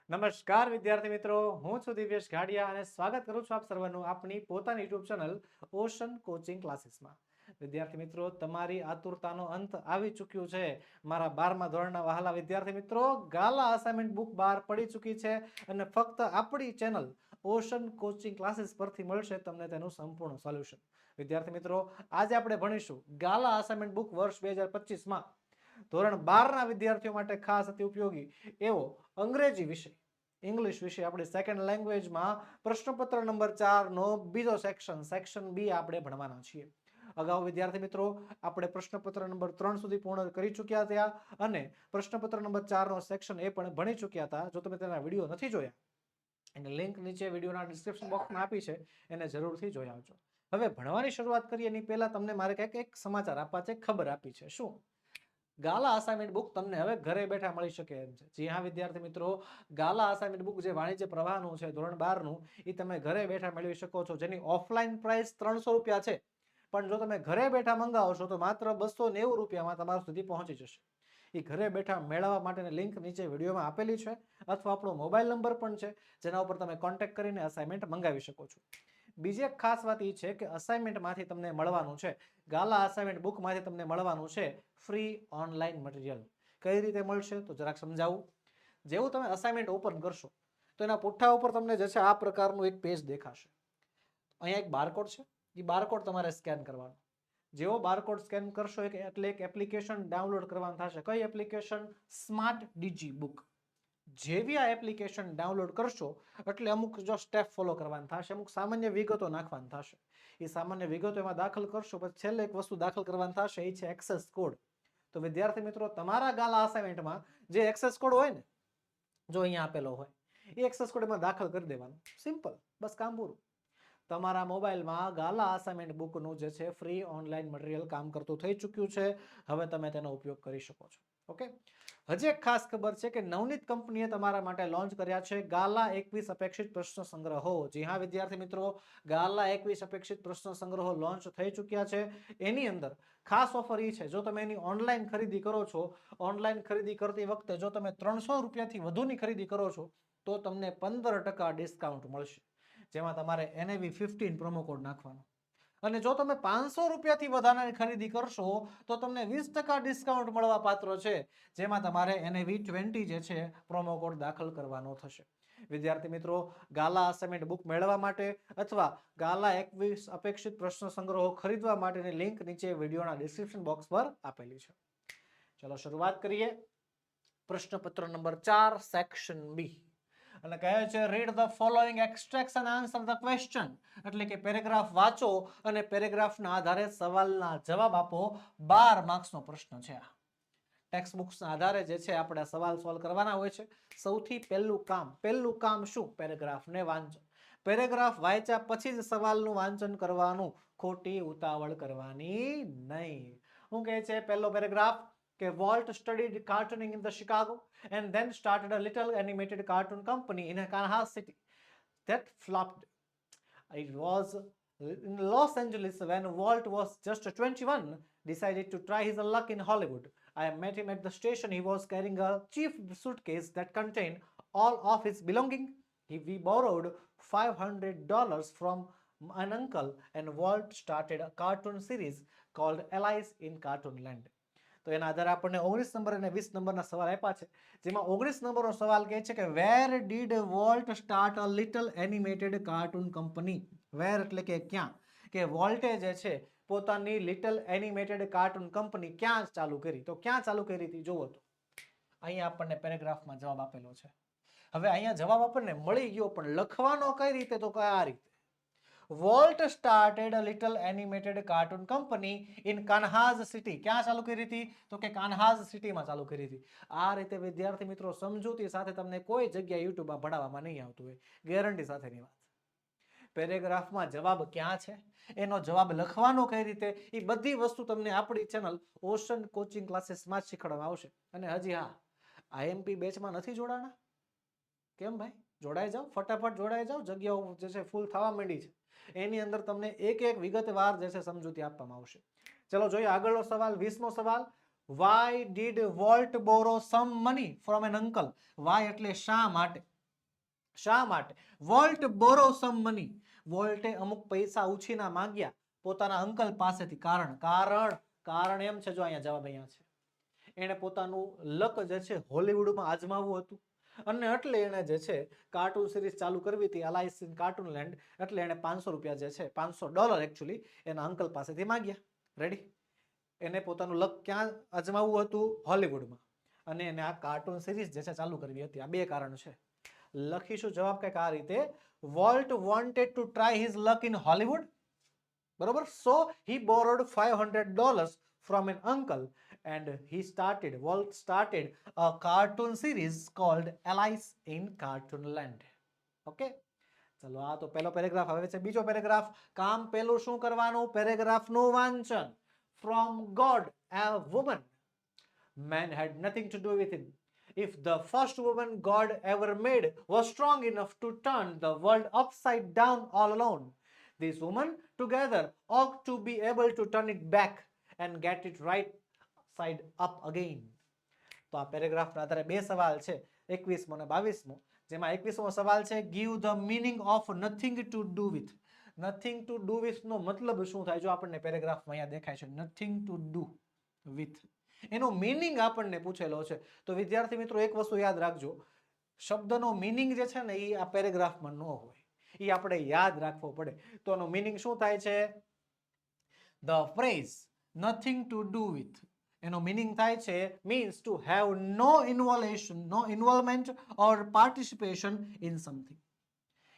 નમસ્કાર વિદ્યાર્થી મિત્રો, હું છું દિવ્યેશ ઘાડિયા અને સ્વાગત કરું છું આપ સર્વનું આપણી પોતાની યુટ્યુબ ચેનલ ઓશન કોચિંગ ક્લાસીસમાં. વિદ્યાર્થી મિત્રો, તમારી આતુરતાનો અંત આવી ચૂક્યું છે. મારા 12મા ધોરણના વહાલા વિદ્યાર્થી મિત્રો, ગાલા અસાઇનમેન્ટ બુક બહાર પડી ચૂકી છે અને ફક્ત આપણી ચેનલ ઓશન કોચિંગ ક્લાસીસ પરથી મળશે તમને તેનું સંપૂર્ણ સોલ્યુશન. વિદ્યાર્થી મિત્રો, આજે આપણે ભણીશું ગાલા અસાઇનમેન્ટ બુક વર્ષ 2025માં ધોરણ 12ના વિદ્યાર્થીઓ માટે ખાસ અતિ ઉપયોગી એવો અંગ્રેજી વિષય, ઇંગ્લિશ વિષય આપણી સેકન્ડ લેંગ્વેજમાં પ્રશ્નપત્ર નંબર 4 નો બીજો સેક્શન બી આપણે ભણવાના છીએ. અગાઉ વિદ્યાર્થી મિત્રો આપણે પ્રશ્નપત્ર નંબર 3 સુધી પૂર્ણ કરી ચૂક્યા હતા અને પ્રશ્નપત્ર નંબર 4 નો સેક્શન એ પણ ભણી ચૂક્યા હતા. જો તમે તેના વિડીયો નથી જોયા, એની લિંક નીચે વિડીયોના ડિસ્ક્રિપ્શન બોક્સમાં આપી છે, એને જરૂરથી જોઈ આવજો. હવે ભણવાની શરૂઆત કરીએ એની પહેલા તમને મારે કંઈક એક સમાચાર આપવા છે, ખબર આપી છે. શું? ગાલા અસાઇનમેન્ટ બુક તમને હવે ઘરે બેઠા મળી શકે એમ છે. જી હા વિદ્યાર્થી મિત્રો, ગાલા અસાઇનમેન્ટ બુક જે વાણિજ્ય પ્રવાહનું છે ધોરણ 12નું, એ તમે ઘરે બેઠા મેળવી શકો છો, જેની ઓફલાઈન પ્રાઇસ 300 રૂપિયા છે. પણ જો તમે ઘરે બેઠા મંગાવશો તો માત્ર 290 રૂપિયામાં તમારા સુધી પહોંચી જશે. એ ઘરે બેઠા મેળવવા માટેની લિંક નીચે વિડીયોમાં આપેલી છે, અથવા આપણો મોબાઈલ નંબર પણ છે, જેના ઉપર તમે કોન્ટેક્ટ કરીને અસાઇનમેન્ટ મંગાવી શકો છો. બીજી એક ખાસ વાત એ છે કે અસાઇનમેન્ટમાંથી તમને મળવાનું છે, ગાલા અસાઇનમેન્ટ બુકમાંથી તમને મળવાનું છે ફ્રી ઓનલાઈન મટીરિયલ. કઈ રીતે મળશે તો જરાક સમજાવું. જેવું તમે અસાઇનમેન્ટ ઓપન કરશો તો એના પુઠ્ઠા ઉપર તમને જે છે આ પ્રકારનું એક પેજ દેખાશે. અહીંયા એક બારકોડ છે, એ બારકોડ તમારે સ્કેન કરવાનો. જેવો બારકોડ સ્કેન કરશો એટલે એક એપ્લિકેશન ડાઉનલોડ કરવાનું થશે. કઈ એપ્લિકેશન? Smart DG book. જેવી આ એપ્લિકેશન ડાઉનલોડ કરશો એટલે અમુક જો સ્ટેપ ફોલો કરવાનું થશે, અમુક સામાન્ય વિગતો નાખવાની થશે. એ સામાન્ય વિગતો એમાં દાખલ કરશો પછી છેલ્લે એક વસ્તુ દાખલ કરવાની થશે, એ છે એક્સેસ કોડ. તો વિદ્યાર્થી મિત્રો, તમારા ગાલા અસાઇનમેન્ટમાં જે એક્સેસ કોડ હોય ને, જો અહીંયા આપેલો હોય, એ એક્સેસ કોડ એમાં દાખલ કરી દેવાનો. સિમ્પલ, બસ કામ પૂરું. તમારા મોબાઈલમાં ગાલા અસાઇનમેન્ટ બુકનું જે છે ફ્રી ઓનલાઈન મટીરિયલ કામ કરતું થઈ ચૂક્યું છે. હવે તમે તેનો ઉપયોગ કરી શકો છો. ઓકે. હજી એક ખાસ ખબર છે કે નવનીત કંપનીએ તમારા માટે લોન્ચ કર્યા છે ગાલા 21 અપેક્ષિત પ્રશ્ન સંગ્રહો. જી હા વિદ્યાર્થી મિત્રો, ગાલા 21 અપેક્ષિત પ્રશ્ન સંગ્રહો લોન્ચ થઈ ચૂક્યા છે. એની અંદર ખાસ ઓફર એ છે, જો તમે એની ઓનલાઈન ખરીદી કરો છો, ઓનલાઈન ખરીદી કરતી વખતે જો તમે 300 રૂપિયાથી વધુની ખરીદી કરો છો તો તમને 15% ડિસ્કાઉન્ટ મળશે, જેમાં તમારે NAV 15 પ્રોમો કોડ નાખવાનો. અને જો તમે 500 રૂપિયાથી વધારાની ખરીદી કરશો તો તમને 20% ડિસ્કાઉન્ટ મળવા પાત્ર છે, જેમાં તમારે NAV 20 જે છે પ્રોમો કોડ દાખલ કરવાનો થશે. વિદ્યાર્થી મિત્રો, ગાલા અસાઇનમેન્ટ બુક મેળવવા માટે અથવા ગાલા 21 અપેક્ષિત પ્રશ્ન સંગ્રહો ખરીદવા માટેની લિંક નીચે વિડીયોના ડિસ્ક્રિપ્શન બોક્સ પર આપેલી છે. ચલો શરૂઆત કરીએ. પ્રશ્નપત્ર નંબર 4 સેક્શન બી. અને કહે છે read the following extracts and answer the question. એટલે કે પેરેગ્રાફ વાંચો અને પેરેગ્રાફના આધારે સવાલના જવાબ આપો. 12 માર્ક્સનો પ્રશ્ન છે આ. ટેક્સ્ટ બુક્સના આધારે જે છે આપણે સવાલ સોલ્વ કરવાના હોય છે. સૌથી પહેલું કામ શું? પેરેગ્રાફને વાંચો. પેરેગ્રાફ વાંચ્યા પછી જ સવાલનું વાંચન કરવાનું, ખોટી ઉતાવળ કરવાની નહીં. શું કહે છે પહેલો પેરેગ્રાફ? કે Walt studied cartooning in the Chicago and then started a little animated cartoon company in a Kansas City that flopped. It was in Los Angeles when Walt was just 21, decided to try his luck in Hollywood. I met him at the station. He was carrying a cheap suitcase that contained all of his belongings. We borrowed $500 from an uncle, and Walt started a cartoon series called Alice in Cartoonland. તો એના આધારે આપણને 19 number અને 20 નંબરના સવાલ આપ્યા છે, જેમાં 19 નંબરનો સવાલ કહે છે કે where did Walt start a little animated cartoon company. Where એટલે કે ક્યાં, કે વોલ્ટે જે છે પોતાની લિટલ એનિમેટેડ કાર્ટૂન કંપની ક્યાં ચાલુ કરી. તો ક્યાં ચાલુ કરી હતી જોવો તો અહીંયા આપણને પેરેગ્રાફમાં જવાબ આપેલો છે. હવે અહીંયા જવાબ આપણને મળી ગયો, પણ લખવાનો કઈ રીતે? તો આ રીતે. Walt started a little animated cartoon company in Kansas City. ક્યાં ચાલુ કરી હતી? તો કે કાનહાસ સિટીમાં ચાલુ કરી હતી. આ રીતે વિદ્યાર્થી મિત્રો સમજૂતી સાથે તમને કોઈ જગ્યાએ યુટ્યુબમાં ભણાવવામાં નહીં આવતું હોય, ગેરંટી સાથેની વાત. પેરેગ્રાફમાં જવાબ ક્યાં છે, એનો જવાબ લખવાનો કઈ રીતે, એ બધી વસ્તુ તમને આપણી ચેનલ ઓશન કોચિંગ ક્લાસીસમાં જ શીખવાડવામાં આવશે. અને હજી હા, IMP બેચમાં નથી જોડાણા? કેમ ભાઈ? જોડાઈ જાઓ, ફટાફટ જોડાઈ જાઓ. જગ્યાઓ જે છે ફૂલ થવા માંડી છે. એની અંદર તમને એક વિગતવાર જે છે સમજૂતી આપવામાં આવશે. ચલો જોઈએ આગળનો સવાલ, 20મો સવાલ. Why did Walt borrow some money from an uncle? Why એટલે શા માટે. શા માટે? વોલ્ટ બોરો સમ મની, વોલ્ટે અમુક પૈસા ઉછીના માંગ્યા પોતાના અંકલ પાસેથી. કારણ એમ છે, જો અહીંયા જવાબ અહીંયા છે, એને પોતાનું લક જે છે હોલીવુડમાં આજમાવવું હતું, અને એટલે એને જે છે કાર્ટૂન સિરીઝ ચાલુ કરવી હતી, અલાઇસ ઇન કાર્ટૂન લેન્ડ. એટલે એને $500 જે છે, $500 એકચ્યુઅલી એના અંકલ પાસેથી માંગ્યા. રેડી? એને પોતાનું લક ક્યાં અજમાવવું હતું? હોલીવુડમાં. અને એને આ કાર્ટૂન સિરીઝ જે છે ચાલુ કરવી હતી. આ બે કારણ છે. લખીશું જવાબ કંઈક આ રીતે: volt wanted to try his luck in Hollywood, બરોબર. સો હી borrowed $500 from an uncle and Walt started a cartoon series called Alice in Cartoonland. Okay, ચલો આ તો પહેલો પેરેગ્રાફ. હવે છે બીજો પેરેગ્રાફ. કામ પહેલું શું કરવાનું? પેરેગ્રાફનું વાંચન. From God a woman, man had nothing to do with him. If the first woman God ever made was strong enough to turn the world upside down all alone, this woman together ought to be able to turn it back and get it right side up again. તો આ પેરેગ્રાફના આધારે બે સવાલ છે, 21મો અને 22મો. જેમાં 21મો સવાલ છે, give the meaning of nothing to do with. nothing to do with નો મતલબ શું થાય? જો આપણને પેરેગ્રાફમાં અહીંયા દેખાય છે nothing to do with, એનો મીનિંગ આપણને પૂછેલો છે. તો વિદ્યાર્થી મિત્રો એક વસ્તુ યાદ રાખજો, શબ્દનો મીનિંગ જે છે ને એ આ પેરેગ્રાફમાં ન હોય, એ આપણે યાદ રાખવો પડે. તો એનો મીનિંગ શું થાય છે? The phrase nothing to do with, એનો મીનિંગ થાય છે means to have no involvement or participation in something,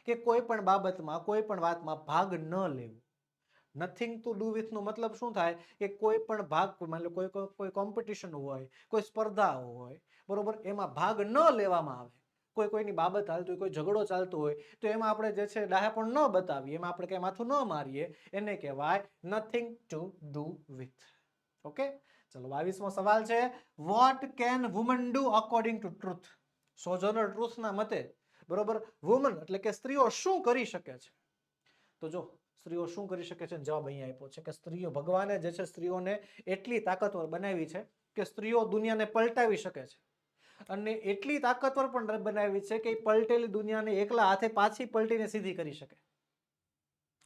કે કોઈ પણ બાબતમાં, કોઈ પણ વાતમાં ભાગ ન લેવો. નથિંગ ટુ ડુ વિથ નો મતલબ શું થાય? કે કોઈ પણ ભાગ, માની લો કોઈ કોમ્પિટિશન હોય, કોઈ સ્પર્ધા હોય, બરોબર, એમાં ભાગ ન લેવામાં આવે. કોઈની બાબત હાલતી હોય, કોઈ ઝઘડો ચાલતો હોય, તો એમાં આપણે જે છે ડાહ્યાપણ ન બતાવીએ, એમાં આપણે કઈ માથું ન મારીએ, એને કહેવાય nothing to do with. Okay, ચલો 22મો સવાલ છે, what can woman do according to truth? Sojourner ટ્રુથના મતે, બરોબર, વુમન એટલે કે સ્ત્રીઓ શું કરી શકે છે? તો જો સ્ત્રીઓ શું કરી શકે છે? જવાબ અહીંયા આપ્યો છે કે સ્ત્રીઓ, ભગવાને જે છે સ્ત્રીઓને એટલી તાકાતવર બનાવી છે કે સ્ત્રીઓ દુનિયાને પલટાવી શકે છે, અને એટલી તાકાતવર પણ બનાવી છે કે પલટેલી દુનિયાને એકલા હાથે પાછી પલટીને સીધી કરી શકે.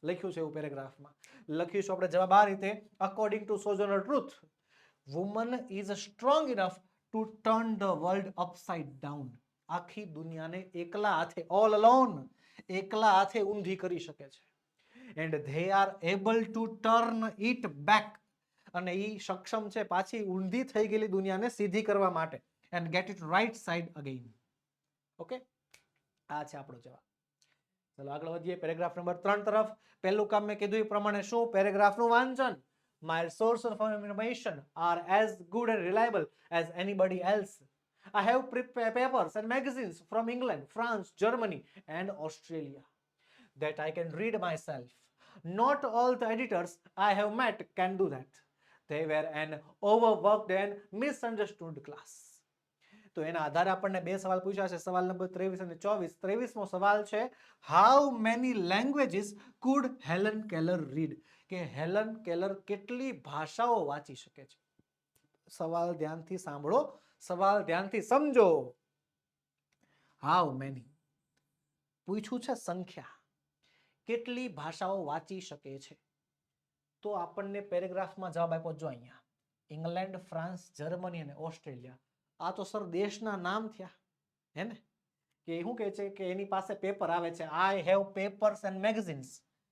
લખ્યું છે એવું પેરેગ્રાફમાં. લખીશું આપણે જવાબ આ રીતે: according to Sojourner Truth, woman is strong enough to turn the world upside down. આખી દુનિયાને એકલા હાથે, ઓલ અલોન, એકલા હાથે ઊંધી કરી શકે છે. And they are able to turn it back, અને એ સક્ષમ છે પાછી ઊંધી થઈ ગયેલી દુનિયાને સીધી કરવા માટે. And get it right side again. Okay, આ છે આપણો જવાબ. ચલો આગળ વધીએ પેરેગ્રાફ નંબર 3 તરફ. પહેલું કામ મેં કીધું એ પ્રમાણે શું? પેરેગ્રાફનું વાંચન. My sources of information are as good and reliable as anybody else. I have prepared papers and magazines from England, France, Germany, and Australia that I can read myself. Not all the editors I have met can do that. They were an overworked and misunderstood class. તો એના આધારે આપણને બે સવાલ પૂછ્યા છે, સવાલ number 23 અને 24. 23મો સવાલ છે, how many languages food Helen Keller read? કે હેલન કેલર કેટલી ભાષાઓ વાંચી શકે છે? સવાલ ધ્યાનથી સાંભળો, સવાલ ધ્યાનથી સમજો. હાઉ મેની પૂછ્યું છે, સંખ્યા, કેટલી ભાષાઓ વાંચી શકે છે? તો આપણને પેરેગ્રાફમાં જવાબ આપ્યો જો અહીંયા, ઇંગ્લેન્ડ, ફ્રાન્સ, જર્મની અને ઓસ્ટ્રેલિયા. આ તો સર દેશના નામ થયા, હે ને? કે શું કહે છે કે એની પાસે પેપર આવે છે, આઈ હેવ પેપર્સ એન્ડ મેગઝીન્સ.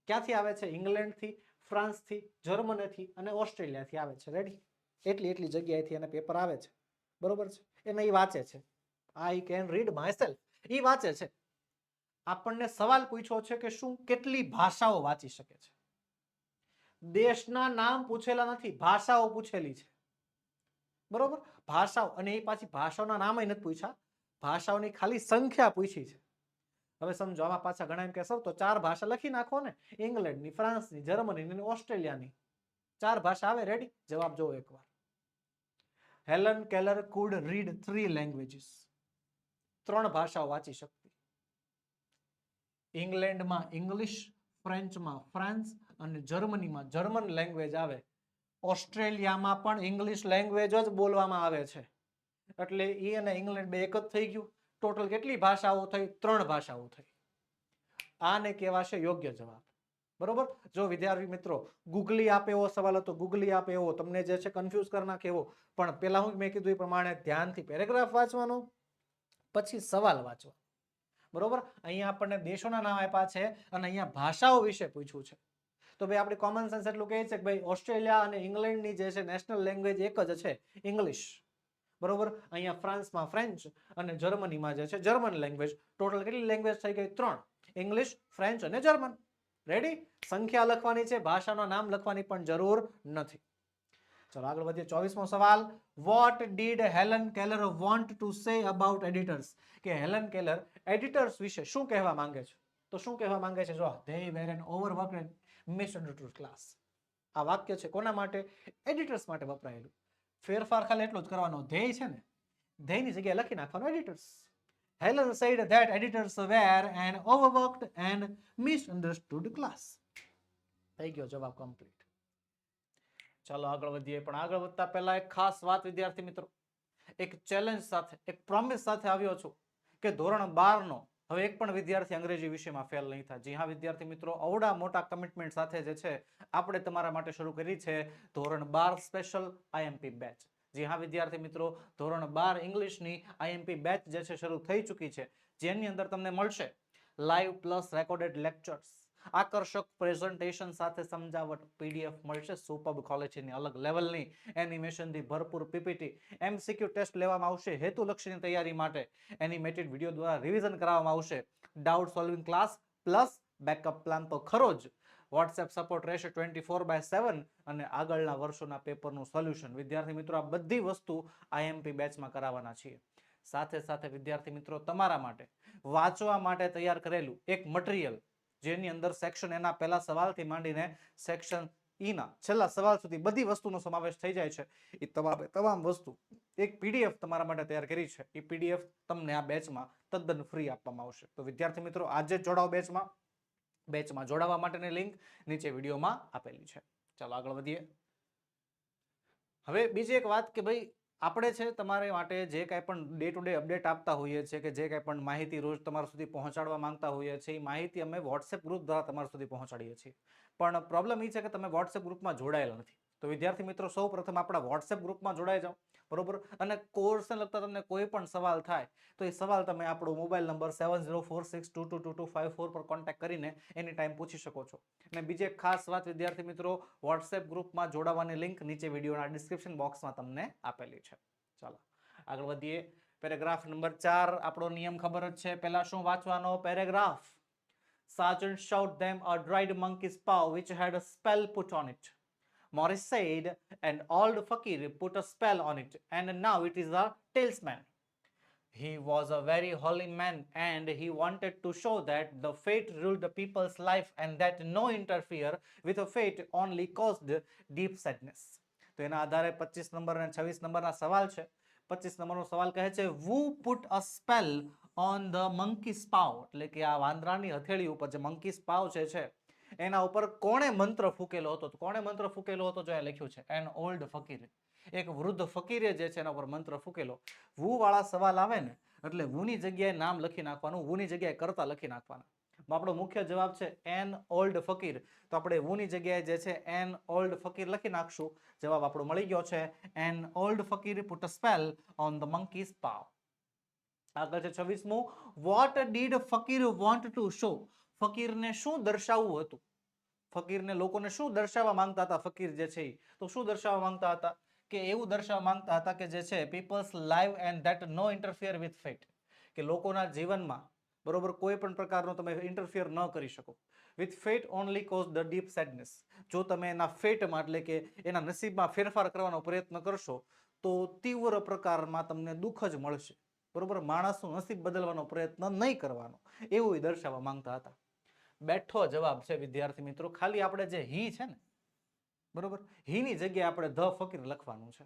ક્યાંથી આવે છે? ઇંગ્લેન્ડથી, ફ્રાન્સથી, જર્મનીથી અને ઓસ્ટ્રેલિયાથી આવે છે. રેડી? એટલી જગ્યાએથી એને પેપર આવે છે, બરોબર છે? એને એ વાંચે છે. I can read myself, એ વાંચે છે. આપણને સવાલ પૂછ્યો છે કે શું, કેટલી ભાષાઓ વાંચી શકે છે? દેશના નામ પૂછેલા નથી, ભાષાઓ પૂછેલી છે, બરોબર? ભાષાઓ, અને એ પાછી ભાષાઓના નામ નથી પૂછ્યા, ભાષાઓની ખાલી સંખ્યા પૂછી છે. હવે સમજો, આમાં પાછા ઘણા એમ કે સર તો 4 ભાષા લખી નાખો ને, ઇંગ્લેન્ડની, ફ્રાન્સની, જર્મનીની અને ઓસ્ટ્રેલિયાની. 4 ભાષા આવે. રેડી? જવાબ જોવો એકવાર. Helen Keller food read 3 languages. 3 ભાષાઓ વાંચી શકતી. ઇંગ્લેન્ડમાં ઇંગ્લિશ, ફ્રેન્ચમાં ફ્રાન્સ અને જર્મનીમાં જર્મન લેંગ્વેજ આવે. ઓસ્ટ્રેલિયામાં પણ ઇંગ્લિશ લેંગ્વેજ જ બોલવામાં આવે છે. એટલે એ અને ઇંગ્લેન્ડ બે એક જ થઈ ગયું. ટોટલ કેટલી ભાષાઓ થઈ? 3 ભાષાઓ થઈ. આને કહેવાશે યોગ્ય જવાબ. બરોબર. જો વિદ્યાર્થી મિત્રો ગૂગલી આપે એવો સવાલ હતો, ગૂગલી આપે એવો, તમને જે છે કન્ફ્યુઝ કરી નાખે એવો, પણ પેલા હું મેં કીધું એ પ્રમાણે ધ્યાનથી પેરેગ્રાફ વાંચવાનો, પછી સવાલ વાંચવાનો. બરોબર. અહીંયા આપણને દેશોના નામ આપ્યા છે અને અહીંયા ભાષાઓ વિશે પૂછ્યું છે. તો ભાઈ આપણે કોમન સેન્સ એટલું કહે છે કે ભાઈ ઓસ્ટ્રેલિયા અને ઇંગ્લેન્ડની જે છે નેશનલ લેંગ્વેજ એક જ છે, ઇંગ્લિશ. બરોબર. અહીંયા ફ્રાન્સમાં ફ્રેન્ચ અને જર્મનીમાં જે છે જર્મન લેંગ્વેજ. ટોટલ કેટલી લેંગ્વેજ થઈ ગઈ? 3. ઇંગ્લિશ, ફ્રેન્ચ અને જર્મન. રેડી? સંખ્યા લખવાની છે, ભાષાનું નામ લખવાની પણ જરૂર નથી. ચલો આગળ વધીએ. 24મો સવાલ. What did Helen Keller want to say about editors? કે હેલન કેલર એડિટર્સ વિશે શું કહેવા માંગે છે? તો શું કહેવા માંગે છે? જો they were an overworked and misunderstood class. આ વાક્ય છે કોના માટે? એડિટર્સ માટે વપરાયેલું. ફેરફાર ખાલી એટલો જ કરવાનો. ધ્યેય છે ને, ધ્યેયની જગ્યાએ લખી નાખવાનો editors. Helen said that editors were an overworked and misunderstood class. થઈ ગયો જવાબ કમ્પ્લીટ. ચાલો આગળ વધીએ. પણ આગળ વધતા પહેલા એક ખાસ વાત વિદ્યાર્થી મિત્રો, એક ચેલેન્જ સાથે, એક પ્રોમિસ સાથે આવ્યો છું કે ધોરણ 12 નો હવે એક પણ વિદ્યાર્થી અંગ્રેજી વિષયમાં ફેલ નહીં થાય. જી હા વિદ્યાર્થી મિત્રો, અવડા મોટા કમિટમેન્ટ સાથે જે છે આપણે તમારા માટે શરૂ કરી છે ધોરણ 12 સ્પેશિયલ આઈએમપી બેચ. જી હા વિદ્યાર્થી મિત્રો, ધોરણ 12 ઇંગ્લિશની આઈએમપી બેચ જે છે શરૂ થઈ ચૂકી છે, જેની અંદર તમને મળશે લાઈવ પ્લસ રેકોર્ડેડ લેક્ચર્સ, આકર્ષક પ્રેઝન્ટેશન સાથે સમજાવટ, પીડીએફ મળશે સુપર્બ ક્વોલિટીની અલગ લેવલની, એનિમેશનથી ભરપૂર પીપીટી, એમસીક્યુ ટેસ્ટ લેવામાં આવશે હેતુલક્ષીની તૈયારી માટે, એનિમેટેડ વિડીયો દ્વારા રિવિઝન કરાવવામાં આવશે, doubt solving class plus backup plan તો ખરો જ, વોટ્સએપ સપોર્ટ રહેશે 24/7 અને આગળના વર્ષોના પેપરનું સોલ્યુશન. વિદ્યાર્થી મિત્રો આ બધી વસ્તુ આઈએમપી બેચમાં કરાવવાના છીએ. સાથે સાથે વિદ્યાર્થી મિત્રો તમારા માટે વાંચવા માટે તૈયાર કરેલું એક મટીરિયલ, જેની અંદર સેક્શન એના પહેલા સવાલથી માંડીને સેક્શન ઈના છેલ્લા સવાલ સુધી બધી વસ્તુનો સમાવેશ થઈ જાય છે. એ તમામ વસ્તુ એક પીડીએફ તમારા માટે તૈયાર કરી છે. એ પીડીએફ તમને આ બેચમાં તદ્દન ફ્રી આપવામાં આવશે. તો વિદ્યાર્થી મિત્રો આજે જોડાઓ બેચમાં. બેચમાં જોડાવા માટેની લિંક નીચે વિડીયોમાં આપેલી છે. ચાલો આગળ વધીએ. હવે બીજી એક વાત કે ભાઈ આપણે છે તમારા માટે જે કાંઈ પણ ડે ટુ ડે અપડેટ આપતા હોઈએ છીએ, કે જે કાંઈ પણ માહિતી રોજ તમારા સુધી પહોંચાડવા માંગતા હોઈએ છીએ, એ માહિતી અમે વોટ્સએપ ગ્રુપ દ્વારા તમારા સુધી પહોંચાડીએ છીએ. પણ પ્રોબ્લેમ એ છે કે તમે વોટ્સએપ ગ્રુપમાં જોડાયેલા નથી. તો વિદ્યાર્થી મિત્રો સૌ પ્રથમ આપણા વોટ્સએપ ગ્રુપમાં જોડાઈ જાઓ. બરોબર. અને કોર્સને લગતા તમને કોઈ પણ સવાલ થાય તો એ સવાલ તમે આપણો મોબાઈલ નંબર 7046222254 પર કોન્ટેક્ટ કરીને એની ટાઈમ પૂછી શકો છો. અને બીજી એક ખાસ વાત વિદ્યાર્થી મિત્રો, વોટ્સએપ ગ્રુપમાં જોડાવાની લિંક નીચે વિડીયોના ડિસ્ક્રિપ્શન બોક્સમાં તમને આપેલી છે. ચાલો આગળ વધીએ. પેરેગ્રાફ નંબર 4 આપણો નિયમ ખબર જ છે. પહેલા શું વાંચવાનો? Paragraph. Sergeant showed them a dried monkey's paw which had a spell put on it. Morris said, an old fakir put a spell on it, and now it is a talisman. He was a very holy man, and he wanted to show that the fate ruled the people's life, and that no interfere with the fate only caused deep sadness. તો એના આધારે 25 number અને 26 નંબરના સવાલ છે. 25 નંબરનો સવાલ કહે છે, who put a spell on the monkey's paw? એટલે કે આ વાંદરાની હથેળી ઉપર જે monkey's paw છે એના ઉપર કોણે મંત્ર ફૂકેલો હતો? તો કોણે મંત્ર ફૂકેલો હતો? જો લખ્યું છે એન ઓલ્ડ ફકીર, એક વૃદ્ધ ફકીરે જે છે એના ઉપર મંત્ર ફૂકેલો. વુ વાળા સવાલ આવે ને એટલે વુની જગ્યાએ નામ લખી નાખવાનું, વુની જગ્યાએ કરતા લખી નાખવાના. આપણો મુખ્ય જવાબ છે એન ઓલ્ડ ફકીર. તો આપણે વુની જગ્યાએ જે છે એન ઓલ્ડ ફકીર લખી નાખશું. જવાબ આપણો મળી ગયો છે an old fakir put a spell on the monkey's paw. આગળ છે 26મું. What did fakir want to show? ફકીરને શું દર્શાવવું હતું? ફકીરને લોકોને શું દર્શાવવા માંગતા હતા? ફકીર જે છે તો શું દર્શાવવા માંગતા હતા? કે એવું દર્શાવવા માંગતા હતા કે જે છે peoples live and that no interfere with fate, કે લોકોના જીવનમાં બરોબર કોઈ પણ પ્રકારનો તમે ઇન્ટરફિયર ન કરી શકો. With fat only cause the deep sadness. જો તમે એના ફેટમાં એટલે કે એના નસીબમાં ફેરફાર કરવાનો પ્રયત્ન કરશો તો તીવ્ર પ્રકારમાં તમને દુઃખ જ મળશે. બરોબર. માણસનું નસીબ બદલવાનો પ્રયત્ન નહીં કરવાનો, એવું દર્શાવવા માંગતા હતા. બેઠો જવાબ છે વિદ્યાર્થી મિત્રો. ખાલી આપણે જે હી છે ને બરોબર, હીની જગ્યાએ આપણે ધ ફકીર લખવાનું છે.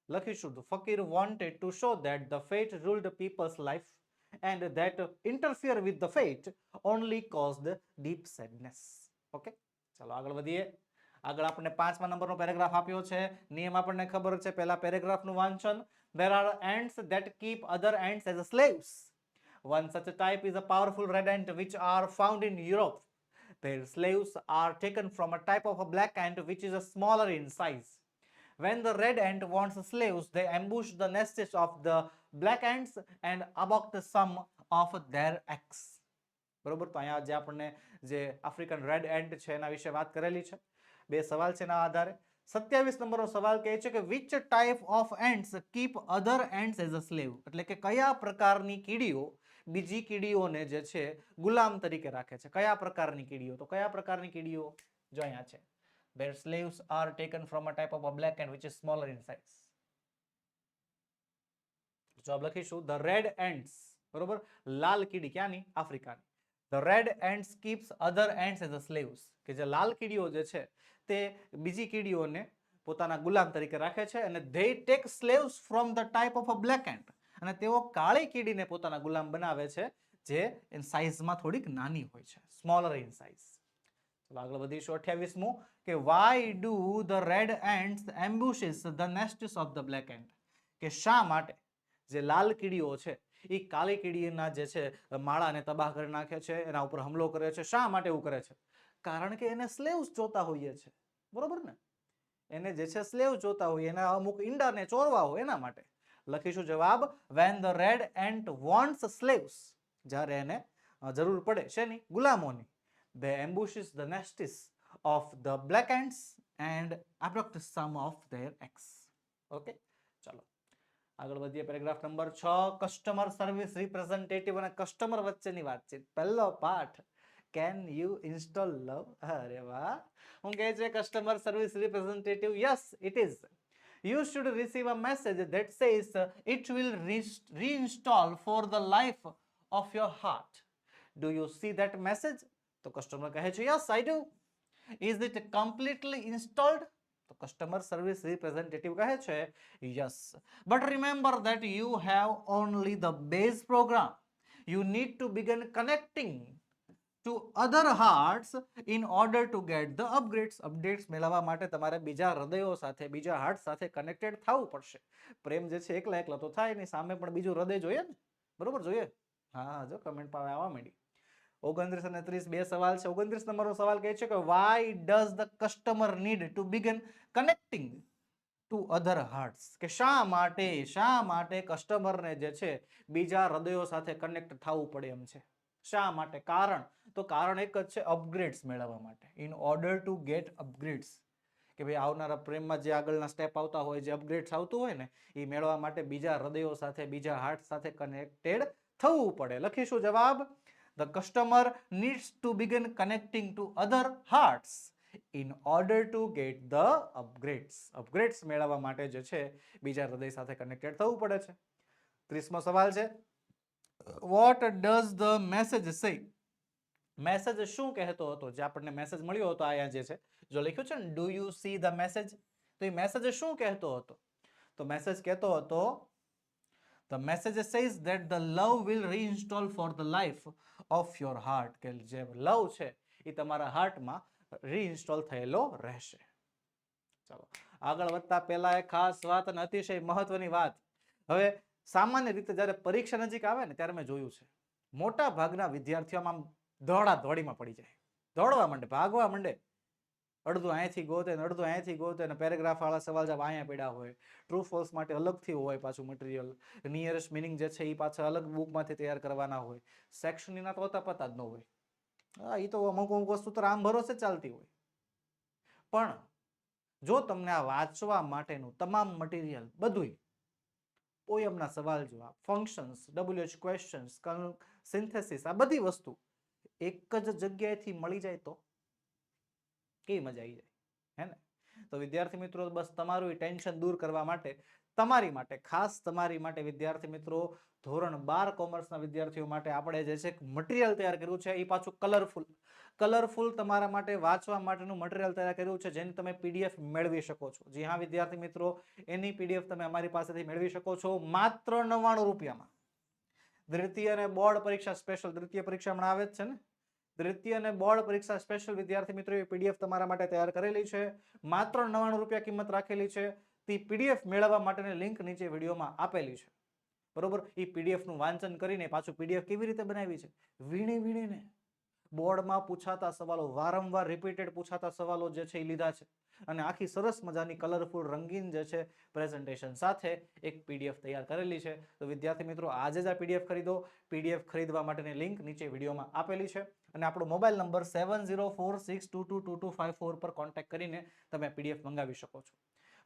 લખીશું the Fakir wanted to show that the fate ruled people's life and that interfere with the fate only caused deep sadness. Okay, ચાલો આગળ વધીએ. આગળ આપણને 5મા નંબરનો પેરેગ્રાફ આપ્યો છે. નિયમ આપણને ખબર છે. પહેલા પેરેગ્રાફનું વાંચન. There are ants that keep other ants as slaves. One such a type is a powerful red ant which are found in Europe. Their slaves are taken from a type of a black ant which is a smaller in size. When the red ant wants slaves, they ambush the nests of the black ants and abduct some of their eggs. બરોબર, તો અહીંયા જે આપણને જે African red ant છે એના વિશે વાત કરેલી છે. બે સવાલ છે એના આધારે. 27 નંબરનો સવાલ કહે છે કે which type of ants keep other ants as a slave, એટલે કે કયા પ્રકારની કીડીઓ બીજી કીડીઓને જે છે ગુલામ તરીકે રાખે છે. કયા પ્રકારની કીડીઓ? તો કયા પ્રકારની કીડીઓ? જો અહીંયા છે. Their slaves are taken from a type of a black ant which is smaller in size. જવાબ લખીશું the red ants. બરોબર, લાલ કીડી ક્યાંની? આફ્રિકાની. The red ants keeps other ants as a slaves, કે જે લાલ કીડીઓ જે છે તે બીજી કીડીઓને પોતાના ગુલામ તરીકે રાખે છે અને they take slaves from the type of a black ant, અને તેઓ કાળી કીડીને પોતાના ગુલામ બનાવે છે જે સાઈઝમાં થોડીક નાની હોય છે, સ્મોલર ઇન સાઇઝ. ચલો આગળ વધીશું. 28મું કે why do the red ants ambushes the nests of the black ant, કે શા માટે જે લાલ કીડીઓ છે એ કાળી કીડીના જે છે માળાને તબાહ કરી નાખે છે, એના ઉપર હુમલો કરે છે. શા માટે એવું કરે છે? કારણ કે એને સ્લેવ્સ જોતા હોઈએ છે. બરોબર ને, એને જે છે સ્લેવ જોતા હોય, એના અમુક ઈંડાને ચોરવા હોય એના માટે. લખીશું જવાબ when the red ant wants slaves, જ્યારે એને જરૂર પડે શેની? ગુલામોની. they ambushes the nests of the black ants and abduct some of their eggs. Okay, ચાલો આગળ વધીએ. Paragraph number 6, customer service representative અને કસ્ટમર વચ્ચેની વાતચીત. પહેલો પાઠ, કેન યુ ઇન્સ્ટોલ લવ? અરે વાહ, હું કહે છે customer service representative. Yes it is. You should receive a message that says it will reinstall for the life of your heart. Do you see that message? તો કસ્ટમર કહે છે yes I do. Is it completely installed? તો customer service representative કહે છે yes, but remember that you have only the base program. You need to begin connecting to other hearts in order to get the upgrades. updates મેળવવા માટે તમારે બીજા હૃદયો સાથે, બીજા heart સાથે કનેક્ટેડ થવું પડશે. પ્રેમ જે છે એકલા એકલા તો થાય નહીં, સામે પણ બીજું હૃદય જોઈએ ને. બરોબર, જોઈએ? હા, જો કમેન્ટ પાવે આવવા માંડી. 29 અને 30 બે સવાલ છે. 29 નંબરનો સવાલ કહે છે કે why does the customer need to begin connecting to other hearts, કે શા માટે કસ્ટમરને જે છે બીજા હૃદયો સાથે કનેક્ટ થવું પડે એમ છે. શા માટે? કારણ, તો કારણ એક જ છે, અપગ્રેડ્સ મેળવવા માટે. ઇન ઓર્ડર ટુ ગેટ અપગ્રેડ્સ, કે ભાઈ આવનારા પ્રેમમાં જે આગળના સ્ટેપ આવતા હોય, જે અપગ્રેડ્સ આવતું હોય ને, એ મેળવવા માટે બીજા હૃદયો સાથે, બીજા હાર્ટ સાથે કનેક્ટેડ થવું પડે. લખીશું જવાબ the customer needs to begin connecting to other hearts in order to get the upgrades. upgrades મેળવવા માટે જે છે બીજા હૃદય સાથે કનેક્ટેડ થવું પડે છે. 30મો સવાલ છે, what does the message say? Message શું કહેતો હતો? જે આપણને મેસેજ મળ્યો હતો અહીંયા જે છે, જો લખ્યું છે ને do you see the message, તો એ મેસેજ શું કહેતો હતો? તો મેસેજ કહેતો હતો the message says that the love will reinstall for the life of your heart, કે જે લવ છે એ તમારા હાર્ટમાં રીઇન્સ્ટોલ થયેલો રહેશે. ચાલો આગળ વધતા પહેલા એક ખાસ વાત અને અતિશય મહત્વની વાત. હવે સામાન્ય રીતે જ્યારે પરીક્ષા નજીક આવે ને ત્યારે મેં જોયું છે મોટા ભાગના વિદ્યાર્થીઓમાં આમ દોડાદોડીમાં પડી જાય, દોડવા માંડે, ભાગવા માંડે. અડધું અહીંયાથી ગોતે ને અડધું અહીંયાથી ગોતે ને પેરેગ્રાફ વાળા સવાલ જવાબ અહીંયા પડ્યા હોય, ટ્રુ ફોલ્સ માટે અલગથી હોય પાછું મટીરિયલ, નિયરેસ્ટ મિનિંગ જે છે એ પાછા અલગ બુકમાંથી તૈયાર કરવાના હોય, સેક્શનના તો પતા જ ન હોય. હા, એ તો અમુક અમુક વસ્તુ તો આમ ભરોસે ચાલતી હોય. પણ જો તમને આ વાંચવા માટેનું તમામ મટીરિયલ બધું, પોયમના સવાલ જવાબ, ફંક્શન્સ, WH ક્વેશ્ચન્સ, સિન્થેસિસ, આ બધી વસ્તુ એક જ જગ્યાએથી મળી જાય તો કેવી મજા આવી જાય, હે ને? તો વિદ્યાર્થી મિત્રો, બસ તમારું ટેન્શન દૂર કરવા માટે, તમારી માટે, ખાસ તમારી માટે વિદ્યાર્થી મિત્રો, ધોરણ 12 કોમર્સના વિદ્યાર્થીઓ માટે આપણે જે છે મટીરિયલ તૈયાર કર્યું છે, એ પાછું કલરફુલ તમારા માટે વાંચવા માટેનું મટીરિયલ તૈયાર કર્યું છે, જેની તમે PDF મેળવી શકો છો. જી હા વિદ્યાર્થી મિત્રો, એની PDF તમે અમારી પાસેથી મેળવી શકો છો માત્ર 99 રૂપિયામાં. દ્વિતીય અને બોર્ડ પરીક્ષા સ્પેશિયલ, દ્વિતીય પરીક્ષા હમણાં આવે જ છે ને, દ્વિતીય અને બોર્ડ પરીક્ષા સ્પેશિયલ વિદ્યાર્થી મિત્રો એ PDF તમારા માટે તૈયાર કરેલી છે. માત્ર 99 રૂપિયા કિંમત રાખેલી છે. તે PDF મેળવવા માટેની લિંક નીચે વિડીયોમાં આપેલી છે. બરોબર. એ પીડીએફ નું વાંચન કરીને પાછું પીડીએફ કેવી રીતે બનાવી છે, વીણીને બોર્ડમાં પૂછાતા સવાલો, વારંવાર રિપીટેડ પૂછાતા સવાલો જે છે એ લીધા છે અને આખી સરસ મજાની કલરફુલ રંગીન જે છે પ્રેઝન્ટેશન સાથે એક પીડીએફ તૈયાર કરેલી છે. તો વિદ્યાર્થી મિત્રો આજે જ આ પીડીએફ ખરીદો. પીડીએફ ખરીદવા માટેની લિંક નીચે વિડીયોમાં આપેલી છે અને આપણો મોબાઈલ નંબર 7046222254 પર કોન્ટેક્ટ કરીને તમે પીડીએફ મંગાવી શકો છો.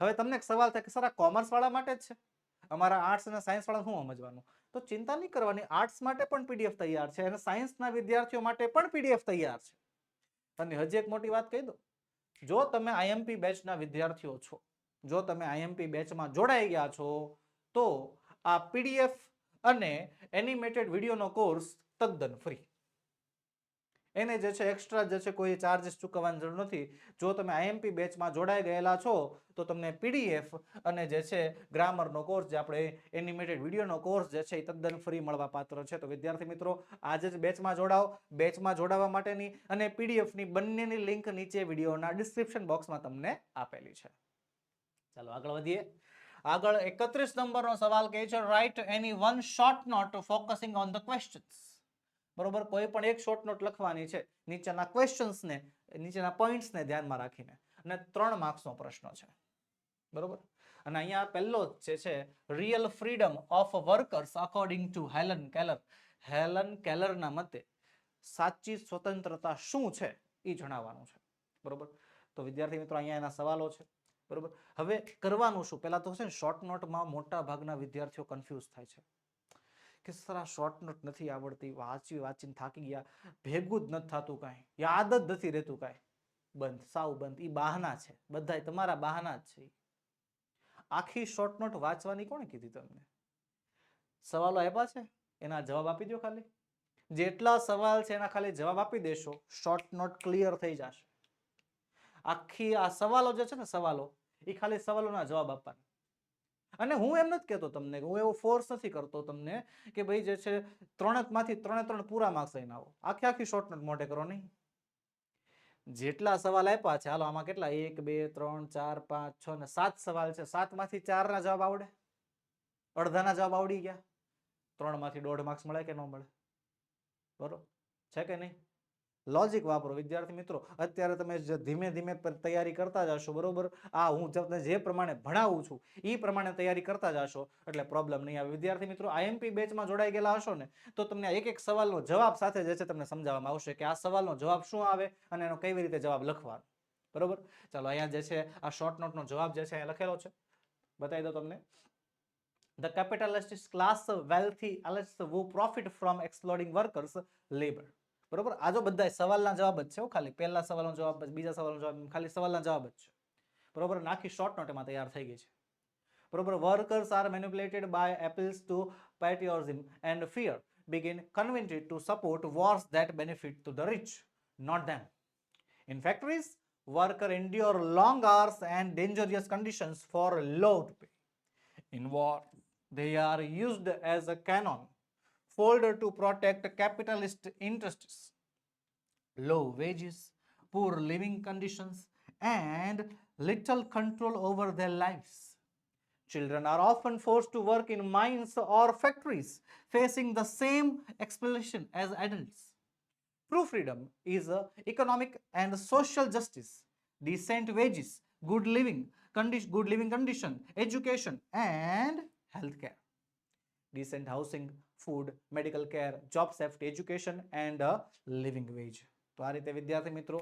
હવે તમને એક સવાલ થાય કે સર આ કોમર્સ વાળા માટે જ છે, અમારા આર્ટ્સ અને સાયન્સ વાળા શું સમજવાનું? તો ચિંતા નહીં કરવાની, આર્ટ્સ માટે પણ પીડીએફ તૈયાર છે અને સાયન્સના વિદ્યાર્થીઓ માટે પણ પીડીએફ તૈયાર છે. અને હજી એક મોટી વાત કહી દો, જો તમે આઈએમપી બેચના વિદ્યાર્થીઓ છો, જો તમે આઈએમપી બેચમાં જોડાઈ ગયા છો તો આ પીડીએફ અને એનિમેટેડ વિડીયોનો કોર્સ તદ્દન ફ્રી. એને જે છે એક્સ્ટ્રા જે છે કોઈ ચાર્જીસ ચૂકવવાની જરૂર નથી. જો તમે આઈએમપી બેચમાં જોડાઈ ગયેલા છો તો તમને પીડીએફ અને જે છે ગ્રામરનો કોર્સ, જે આપણે એનિમેટેડ વિડીયોનો કોર્સ જે છે એ તદ્દન ફ્રી મળવા પાત્ર છે. તો વિદ્યાર્થી મિત્રો આજે જ બેચમાં જોડાઓ. બેચમાં જોડાવા માટેની અને પીડીએફની બંનેની લિંક નીચે વિડીયોના ડિસ્ક્રિપ્શન બોક્સમાં તમને આપેલી છે. ચાલો આગળ વધીએ. આગળ 31 નંબરનો સવાલ કહે છે right any one short note focusing on the questions. બરોબર, કોઈ પણ એક શોર્ટ નોટ લખવાની છે નીચેના ક્વેશ્ચન્સને, નીચેના પોઈન્ટ્સને ધ્યાનમાં રાખીને, અને 3 માર્ક્સનો પ્રશ્ન છે. બરોબર. અને અહીંયા પહેલો જે છે real freedom of workers according to Helen Keller. Helen કેલરના મતે સાચી સ્વતંત્રતા શું છે એ જણાવવાનું છે. બરોબર. તો વિદ્યાર્થી મિત્રો અહીંયા એના સવાલો છે. બરોબર. હવે કરવાનું શું? પહેલા તો છે ને શોર્ટ નોટમાં મોટા ભાગના વિદ્યાર્થીઓ કન્ફ્યુઝ થાય છે કે સર આ શોર્ટ નોટ નથી આવડતી, વાંચીને થાકી ગયા, ભેગું જ નથી થતું, કાંઈ યાદ જ નથી રહેતું, કાંઈ બંધ, સાવ બંધ. એ બહાના છે, બધા તમારા બહાના જ છે. આખી શોર્ટ નોટ વાંચવાની કોણે કીધી તમને? સવાલો આપ્યા છે એના જવાબ આપી દો. ખાલી જેટલા સવાલ છે એના ખાલી જવાબ આપી દેશો, શોર્ટ નોટ ક્લિયર થઈ જશે. આખી આ સવાલો જે છે ને સવાલો, એ ખાલી સવાલોના જવાબ આપવાના. અને હું એમ નથી કહેતો તમને, હું એવો ફોર્સ નથી કરતો તમને કે ભાઈ જે છે ત્રણેકમાંથી ત્રણ પૂરા માર્ક્સ લઈને આવો. આખી શોર્ટ નોટ મોઢે કરો નહીં. જેટલા સવાલ આપ્યા છે, હાલો આમાં કેટલા 1 2 3 4 5 6 ને 7 સવાલ છે. 7માંથી 4 ના જવાબ આવડે, અડધાના જવાબ આવડી ગયા, 3માંથી 1.5 માર્ક્સ મળે કે ન મળે? બરોબર છે કે નહીં? લોજિક વાપરો વિદ્યાર્થી મિત્રો. અત્યારે તમે ધીમે ધીમે તૈયારી કરતા જશો, બરોબર, આ હું તમને જે પ્રમાણે ભણાવું છું એ પ્રમાણે તૈયારી કરતા જશો એટલે પ્રોબ્લેમ નહીં આવે. વિદ્યાર્થી મિત્રો આઈએમપી બેચમાં જોડાઈ ગયેલા હશો ને તો તમને એક એક સવાલનો જવાબ સાથે જે છે તમને સમજાવવામાં આવશે કે આ સવાલનો જવાબ શું આવે અને એનો કેવી રીતે જવાબ લખવાનો. બરોબર. ચાલો અહીંયા જે છે આ શોર્ટ નોટનો જવાબ જે છે અહીંયા લખેલો છે, બતાવી દો તમને. The capitalist class wealthy elites who profit from exploiting workers labor. બરોબર. આ જો બધા સવાલના જવાબ જ છે, ખાલી પહેલા સવાલનો જવાબ, બીજા સવાલનો જવાબ, ખાલી સવાલના જવાબ જ છે. બરોબર. નાખી શોર્ટ નોટ એમાં તૈયાર થઈ ગઈ છે. બરોબર. Workers are manipulated by appeals to patriotism and fear begin convinced to support wars that benefit to the rich, not them. In factories, workers endure long hours and dangerous conditions for low pay. In war, they are used as a cannon fodder to protect capitalist interests. Low wages, poor living conditions, and little control over their lives. Children are often forced to work in mines or factories, facing the same exploitation as adults. True freedom is economic and social justice, decent wages, good living condition, education and healthcare. Decent housing, food, medical care, job safety, education and a living wage. તો આ રીતે વિદ્યાર્થી મિત્રો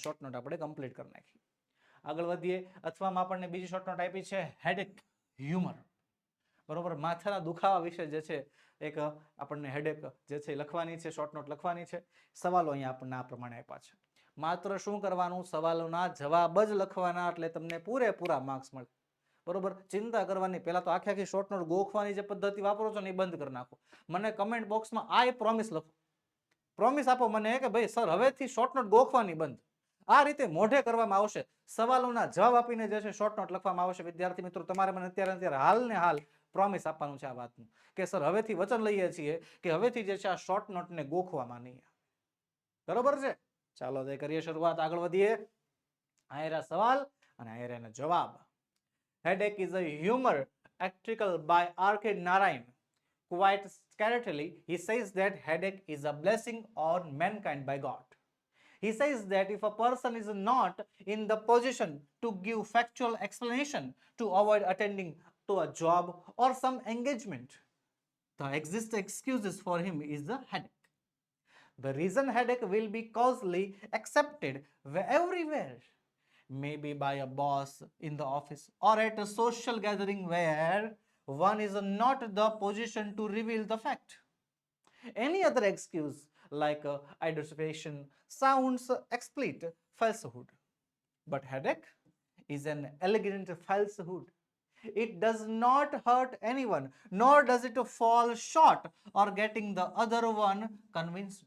short note આપણે complete કરી નાખી. આગળ વધીએ. અથવામાં આપણને બીજી શોર્ટ નોટ આપી છે હેડેક હ્યુમર. બરોબર. માથાના દુખાવા વિશે જે છે એક આપણને હેડેક જે છે લખવાની છે, શોર્ટ નોટ લખવાની છે. સવાલો અહીંયા આપણને આ પ્રમાણે આપ્યા છે. માત્ર શું કરવાનું? સવાલોના જવાબ જ લખવાના, એટલે તમને પૂરેપૂરા માર્ક્સ મળે. બરોબર. ચિંતા કરવાની, પહેલા તો આખી શોર્ટ નોટ ગોખવાની જે પદ્ધતિ વાપરો છો ને એ બંધ કરી નાખો. મને કમેન્ટ બોક્સમાં આ પ્રોમિસ લખો, પ્રોમિસ આપો મને કે ભાઈ સર હવેથી શોર્ટ નોટ ગોખવાની બંધ. આ રીતે મોઢે કરવામાં આવશે. સવાલોના જવાબ આપીને જે છે શોર્ટ નોટ લખવામાં આવશે. વિદ્યાર્થી મિત્રો તમારે મને અત્યારે હાલ ને હાલ પ્રોમિસ આપવાનું છે આ વાતનું કે સર હવેથી વચન લઈએ છીએ કે હવેથી જે છે આ શોર્ટ નોટને ગોખવામાં નહીં. બરોબર છે? ચાલો તે કરીએ શરૂઆત, આગળ વધીએ. આયરા સવાલ અને આયરાના જવાબ. Headache is a humor article by R.K. Narayan, Quite scarcely, he says that headache is a blessing on mankind by God. He says that if a person is not in the position to give factual explanation to avoid attending to a job or some engagement, the existing excuses for him is the headache. The reason headache will be causally accepted everywhere, maybe by a boss in the office or at a social gathering where one is not in the position to reveal the fact. Any other excuse like identification sounds explicit falsehood. But headache is an elegant falsehood. It does not hurt anyone, nor does it fall short or getting the other one convinced.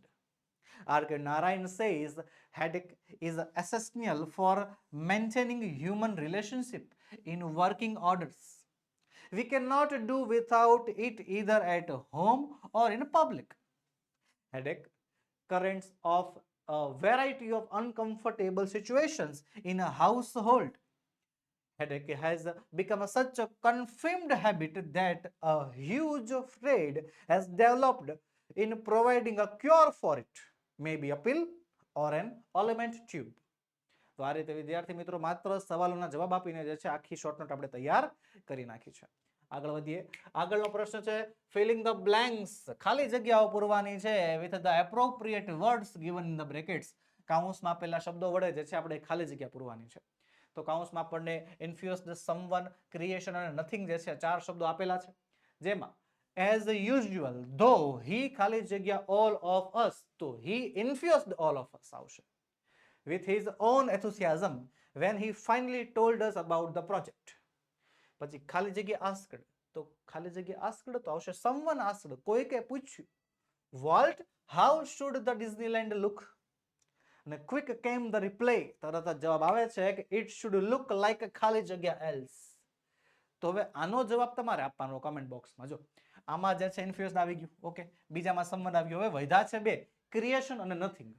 R.K. Narayan says headache is essential for maintaining human relationship in working orders. We cannot do without it either at home or in public. Headache currents of a variety of uncomfortable situations in a household. Headache has become such a confirmed habit that a huge trade has developed in providing a cure for it, maybe a pill or an ointment tube. તો આ રીતે વિદ્યાર્થી મિત્રો માત્ર સવાલોના જવાબ આપીને જે છે આખી શોર્ટ નોટ આપણે તૈયાર કરી નાખી છે. આગળ વધીએ. આગળનો પ્રશ્ન છે ફિલિંગ ધ બ્લેન્ક્સ, ખાલી જગ્યાઓ પૂરવાની છે with the appropriate words given in the brackets. કાઉન્સમાં આપેલા શબ્દો વડે જે છે આપણે ખાલી જગ્યા પૂરવાની છે. તો કાઉન્સમાં આપણને ઇન્ફ્યુઝડ, સમવન, ક્રિએશન અને નથિંગ જે છે ચાર શબ્દો આપેલા છે, જેમાં as usual, though he ખાલી જગ્યા all of us, તો he infused all of us આવશે. With his own enthusiasm when he finally told us about the project. પછી ખાલી જગ્યા asked, તો ખાલી જગ્યા asked તો આવશે someone asked, કોઈકે પૂછ્યું. Walt, how should the Disneyland look? અને quick came the reply, તરત જ જવાબ આવે છે કે it should look like a ખાલી જગ્યા else. તો હવે આનો જવાબ તમારે આપવાનો કમેન્ટ બોક્સમાં. જો આમાં જે છે ઇન્ફ્યુઝડ આવી ગયું, ઓકે, બીજામાં someone આવી ગયું, હવે વધ્યા છે બે, ક્રિએશન અને નથિંગ.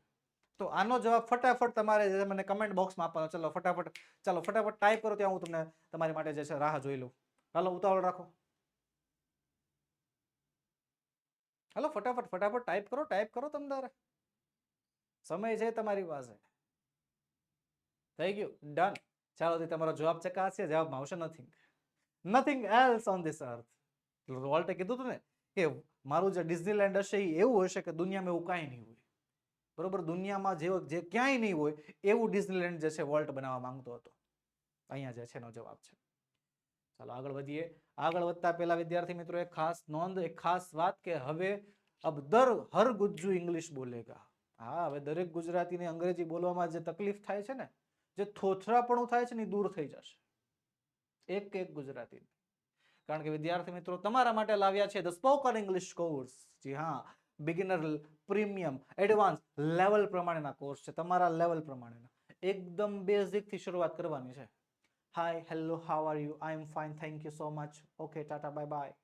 તો આનો જવાબ ફટાફટ તમારે મને કમેન્ટ બોક્સમાં આપવાનો. ચાલો ફટાફટ ટાઈપ કરો, ત્યાં હું તમને તમારી માટે જે છે રાહ જોઈ લઉં. હાલો ઉતાવળ રાખો, હાલો ફટાફટ ટાઈપ કરો તમારે, સમય છે તમારી પાસે. થઈ ગયું, ડન. ચાલો તમારો જવાબ ચકાસીએ. જવાબમાં આવશે nothing else on this earth. વોલ્ટે કીધું હતું ને કે મારું જે ડિઝનીલેન્ડ હશે એ એવું હશે કે દુનિયામાં એવું કાંઈ નહીં હોય. બરોબર, દુનિયામાં જે ક્યાંય નહીં હોય એવું ડિઝનીલેન્ડ જે છે વોલ્ટ બનાવવા માંગતો હતો. અહીંયા જે છે એનો જવાબ છે. ચાલો આગળ વધીએ. આગળ વધતા પહેલા વિદ્યાર્થી મિત્રો એક ખાસ નોંધ, એક ખાસ વાત કે હવે અબ હર ગુજ્જુ ઇંગ્લિશ બોલેગા. હા, હવે દરેક ગુજરાતીને અંગ્રેજી બોલવામાં જે તકલીફ થાય છે ને, જે થોથરાપણું થાય છે ને, એ દૂર થઈ જશે એક ગુજરાતી. કારણ કે વિદ્યાર્થી મિત્રો તમારા માટે લાવ્યા છે ધ સ્પોકન ઇંગ્લિશ કોર્સ. જી હા, બિગિનર, પ્રીમિયમ, એડવાન્સ લેવલ પ્રમાણેના કોર્સ છે. તમારા લેવલ પ્રમાણેના એકદમ બેઝિક થી શરૂઆત કરવાની છે. Hi, hello, how are you, I am fine, thank you so much, okay, tata, bye bye.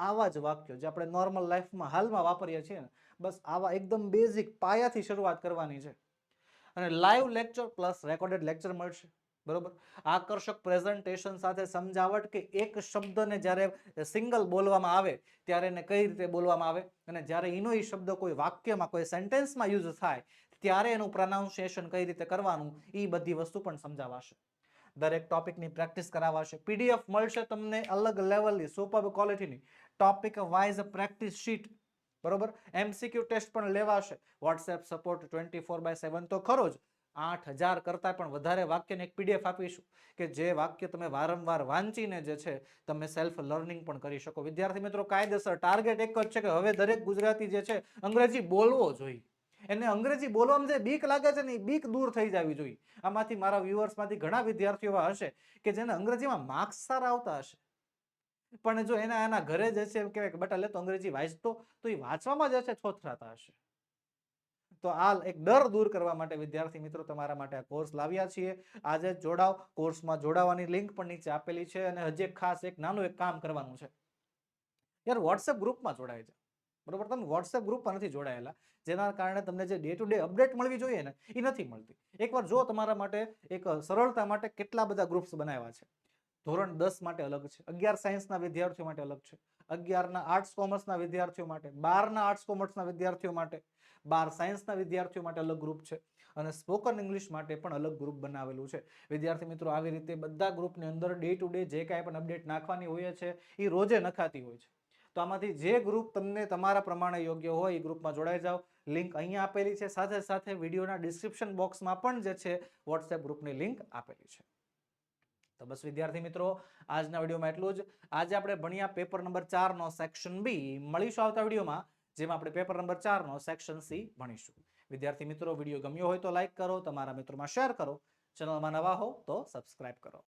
આવા જ વાક્યો જે આપણે નોર્મલ લાઈફમાં હાલમાં વાપરીએ છીએ ને, બસ આવા એકદમ બેઝિક પાયાથી શરૂઆત કરવાની છે. અને live lecture plus recorded lecture મળશે. બરોબર, આકર્ષક પ્રેઝન્ટેશન સાથે સમજાવટ કે એક શબ્દને જ્યારે સિંગલ બોલવામાં આવે ત્યારે એને કઈ રીતે બોલવામાં આવે, અને જ્યારે એનો એ શબ્દ કોઈ વાક્યમાં કોઈ સેન્ટેન્સમાં યુઝ થાય ત્યારે એનું પ્રોનાઉન્સિએશન કઈ રીતે કરવાનું, એ બધી વસ્તુ પણ સમજાવાશે. દરેક ટોપિકની પ્રેક્ટિસ કરાવાશે. પીડીએફ મળશે તમને અલગ લેવલની સુપર ક્વોલિટીની ટોપિક વાઇઝ પ્રેક્ટિસ શીટ. બરોબર, એમસીક્યુ ટેસ્ટ પણ લેવાશે. વોટ્સએપ સપોર્ટ 24/7 તો ખરો જ. 8000 કરતા પણ વધારે વાક્યને એક પીડીએફ આપીશું કે જે વાક્ય તમે વારંવાર વાંચીને જે છે તમે સેલ્ફ લર્નિંગ પણ કરી શકો. વિદ્યાર્થી મિત્રો કાયદેસર ટાર્ગેટ એક જ છે કે હવે દરેક ગુજરાતી જે છે અંગ્રેજી બોલવો જોઈએ. એને અંગ્રેજી બોલવામાં જે બીક લાગે છે ને, એ બીક દૂર થઈ જવી જોઈએ. આમાંથી મારા વ્યુઅર્સમાંથી ઘણા વિદ્યાર્થીઓ એવા હશે કે જેને અંગ્રેજીમાં માર્ક્સ સારા આવતા હશે, પણ જો એના ઘરે જે છે એમ કહેવાય કે બેટા લે તો અંગ્રેજી વાંચતો, તો એ વાંચવામાં જે છે છોથરાતા હશે. તો આ એક ડર દૂર કરવા માટે વિદ્યાર્થી મિત્રો તમારા માટે આ કોર્સ લાવ્યા છીએ. આજે જોડાવ. કોર્સમાં જોડાવાની લિંક પણ નીચે આપેલી છે. અને હજી ખાસ એક નાનું એક કામ કરવાનું છે યાર, વોટ્સએપ ગ્રુપમાં જોડાય છે. બરોબર, તમે વોટ્સએપ ગ્રુપમાં નથી જોડાયેલા, જેના કારણે તમને જે ડે ટુ ડે અપડેટ મળવી જોઈએ ને, એ નથી મળતી. એકવાર જો તમારા માટે એક સરળતા માટે કેટલા બધા ગ્રુપ્સ બનાવ્યા છે. ધોરણ 10 માટે અલગ છે, 11 સાયન્સના વિદ્યાર્થીઓ માટે અલગ છે, 11ના આર્ટ્સ કોમર્સના વિદ્યાર્થીઓ માટે, 12ના આર્ટ્સ કોમર્સના વિદ્યાર્થીઓ માટે, 12 સાયન્સના વિદ્યાર્થીઓ માટે અલગ ગ્રુપ છે અને સ્પોકન ઇંગ્લિશ માટે પણ અલગ ગ્રુપ બનાવેલું છે. વિદ્યાર્થી મિત્રો, આવી રીતે બધા ગ્રુપની અંદર ડે ટુ ડે જે કાંઈ પણ અપડેટ નાખવાની હોય છે એ રોજે નખાતી હોય છે. તો આમાંથી જે ગ્રુપ તમને તમારા પ્રમાણે યોગ્ય હોય એ ગ્રુપમાં જોડાઈ જાઓ. લિંક અહીંયા આપેલી છે, સાથે સાથે વિડીયોના ડિસ્ક્રિપ્શન બોક્સમાં પણ જે છે વોટ્સએપ ગ્રુપની લિંક આપેલી છે. તો બસ વિદ્યાર્થી મિત્રો, આજના વિડીયોમાં એટલું જ. આજે આપણે ભણ્યા પેપર નંબર 4 નો સેક્શન બી. મળીશું આવતા વિડીયોમાં, જેમાં આપણે પેપર નંબર 4 નો સેક્શન સી ભણીશું. વિદ્યાર્થી મિત્રો, વિડીયો ગમ્યો હોય તો લાઈક કરો, તમારા મિત્રોમાં શેર કરો, ચેનલમાં નવા હો તો સબસ્ક્રાઇબ કરો.